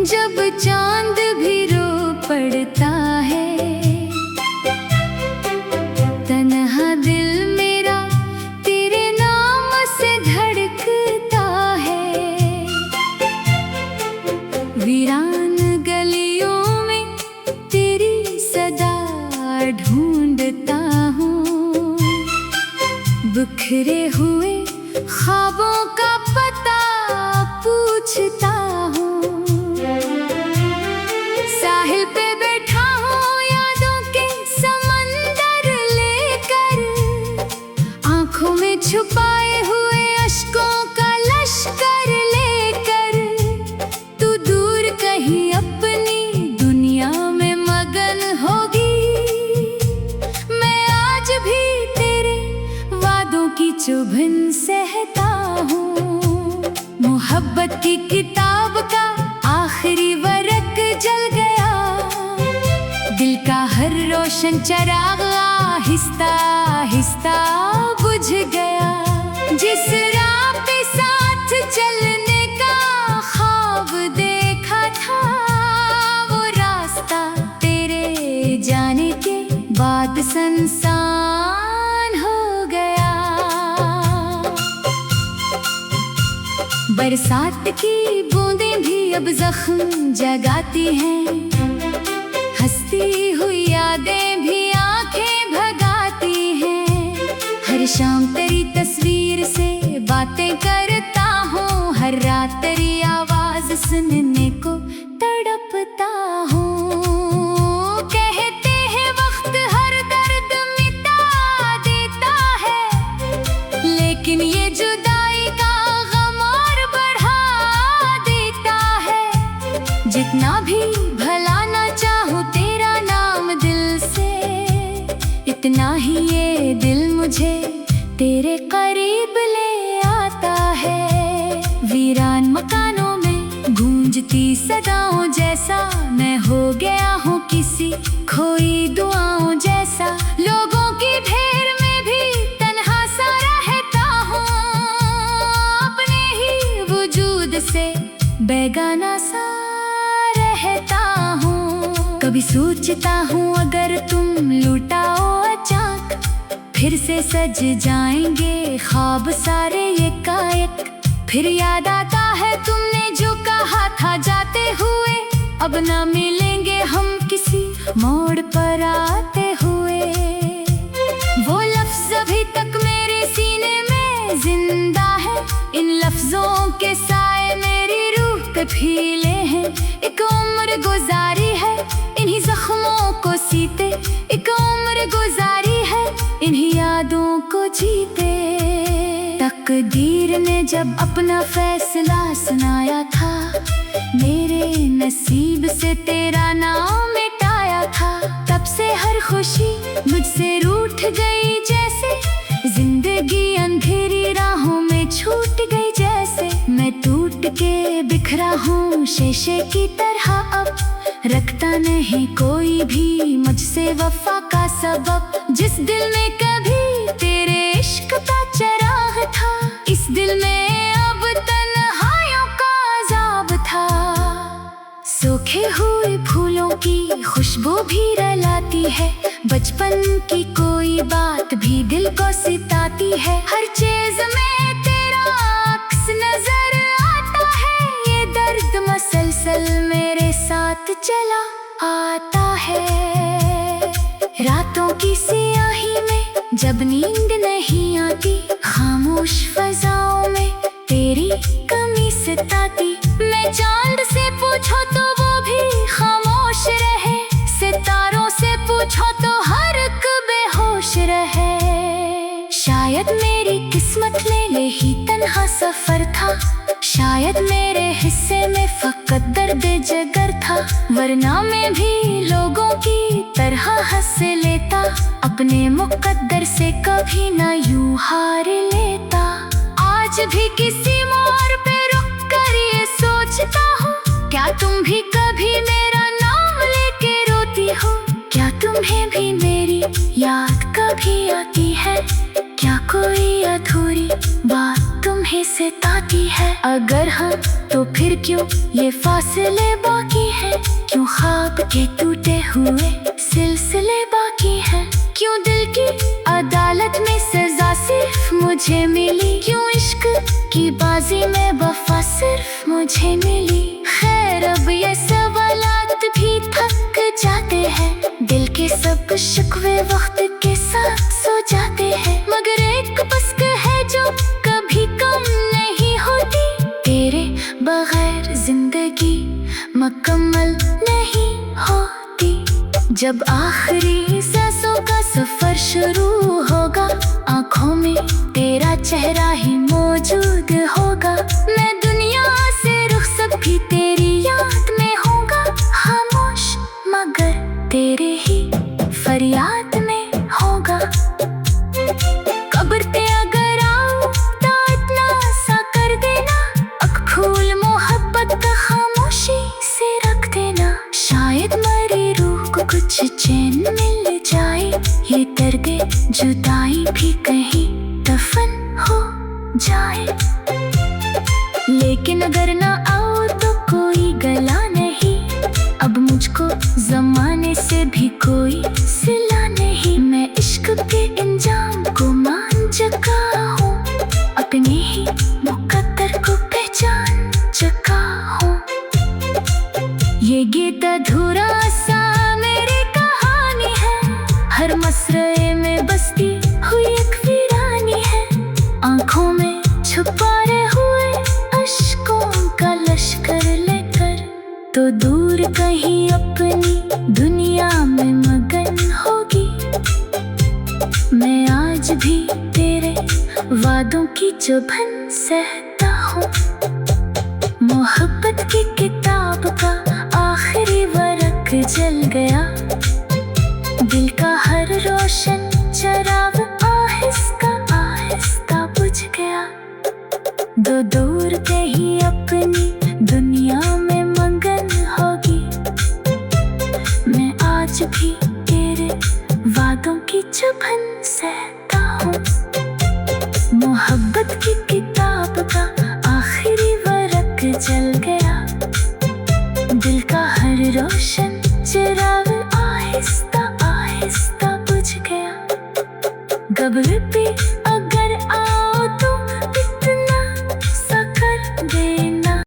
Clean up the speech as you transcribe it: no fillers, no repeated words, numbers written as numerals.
जब चांद भी रो पड़ता है। तन्हा दिल मेरा तेरे नाम से धड़कता है। वीरान गलियों में तेरी सदा ढूंढता हूँ। बिखरे हुए ख्वाबों का पता पूछता हूँ। साहिल पे बैठा हूँ यादों के समंदर लेकर, आंखों में छुपाए हुए अश्कों का लश्कर लेकर। तू दूर कहीं अपनी दुनिया में मगन होगी, मैं आज भी तेरे वादों की चुभन सहता हूँ। मोहब्बत की किताब का आखिरी वर्क जल गया, दिल का हर रोशन चराग आहिस्ता आहिस्ता बुझ गया। जिस राह पे साथ चलने का ख्वाब देखा था, वो रास्ता तेरे जाने के बाद सुनसान हो गया। बरसात की बूंदें भी अब जख्म जगाती हैं, हंसती हुई यादें भी आंखें भगाती हैं। हर शाम तेरी तस्वीर से बातें करता हूँ, हर रात तेरी आवाज सुनने को तड़पता हूँ। कहते हैं वक्त हर दर्द मिटा देता है, लेकिन ये जुदाई का जितना भी भलाना चाहूँ तेरा नाम दिल से, इतना ही ये दिल मुझे तेरे करीब ले आता है। वीरान मकानों में गूंजती सदाओं जैसा मैं हो गया हूँ किसी खोई दुआओं जैसा। लोगों की भीड़ में भी तन्हा सा रहता हूँ, अपने ही वजूद से बेगाना सा रहता हूँ। कभी सोचता हूँ अगर तुम लुटाओ अचानक, फिर से सज जाएंगे ख्वाब सारे एकाएक। फिर याद आता है तुमने जो कहा था जाते हुए, अब ना मिलेंगे हम किसी मोड़ पर आते हुए। वो लफ्ज अभी तक मेरे सीने में जिंदा है, इन लफ्जों के साए मेरी रूह पे फीले हैं। एक उम्र गुजारी है इन्हीं जख्मों को सीते, एक उम्र गुजारी है इन्हीं यादों को जीते। तकदीर ने जब अपना फैसला सुनाया था, मेरे नसीब से तेरा नाम मिटाया था। तब से हर खुशी मुझसे रूठ गई जैसे, जिंदगी अंधेरी राहों में छूट गई जैसे। मैं टूट के बिखरा हूँ शीशे की तरह, अब रखता नहीं कोई भी मुझसे वफा का सबब। जिस दिल में कभी तेरे इश्क का चराग था, इस दिल में अब तन्हाइयों का अज़ाब था। सूखे हुए फूलों की खुशबू भी रुलाती है, बचपन की कोई बात भी दिल को सिताती है। हर चीज में तेरा अक्स नजर आता है, ये दर्द मसलसल मेरे साथ चला आता है। रातों की स्याही में जब नींद नहीं आती, खामोश फजाओं में तेरी कमी सताती। मैं चांद से पूछो तो वो भी खामोश रहे, सितारों से पूछो तो हर एक बेहोश रहे। शायद मेरी किस्मत में यही तन्हा सफर था, शायद मेरे हिस्से में फकत दर्द जगर था। वरना मैं भी लोगों की तरह हंस लेता, अपने मुकद्दर से कभी ना यूं हार लेता। आज भी किसी मोड़ पे रुक कर ये सोचता हूँ, क्या तुम भी कभी मेरा नाम लेके रोती हो? क्या तुम्हें भी मेरी याद कभी आती है? क्या कोई अधूरी बात तुम्हें लम्हे से ताती है। अगर हाँ तो फिर क्यों ये फासले बाकी है? क्यों ख्वाब के टूटे हुए सिलसिले बाकी है? क्यों दिल की अदालत में सजा सिर्फ मुझे मिली? क्यों इश्क की बाजी में वफा सिर्फ मुझे मिली? खैर अब ये सवालात भी थक जाते हैं। दिल के सब शिकवे वक्त के साथ सो जाते हैं। मगर एक पस्क है जो कभी कम नहीं होती, तेरे बगैर जिंदगी मुकम्मल नहीं होती। जब आखिरी सांसों का सफर शुरू होगा, आंखों में तेरा चेहरा ही मौजूद होगा। मैं दुनिया से रुखसत भी तेरी याद में होगा, खामोश मगर तेरे ही फरियाद में होगा। कब्र पे अगर आऊं तो इतना सा कर देना, अख खोल मोहब्बत का खामोशी से रख देना। शायद मरी रूह को कुछ चैन मिल जाए, ये दर्दे जुदाई भी कहीं दफन हो जाए। लेकिन अगर ना आओ तो कोई गला नहीं, अब मुझको जमाने से भी कोई सिला नहीं। मैं इश्क के इंजाम को मान चुका हूँ, अपने ही मुकद्दर को पहचान चुका हूँ। ये गीत अधूरा सा मेरी कहानी है, हर मसरे में बसती हुई एक वीरानी है। आंखों में छुपाए हुए अश्कों का लश्कर लेकर तो दूर कहीं अपनी दुनिया में मगन होगी। मैं आज भी तेरे वादों की चुभन सहता हूँ। मोहब्बत की किताब का आखिरी वर्क जल गया, दिल का हर रोशन चराग आहिस्ता आहिस्ता बुझ गया। दो दूर कहीं अपनी दुनिया में मगन होगी। मैं आज भी तेरे वादों की चुभन सहता हूँ। मोहब्बत की किताब का आखिरी वर्क जल गया, दिल का हर रोशन चिराग आहिस्ता आहिस्ता बुझ गया। कब्र पे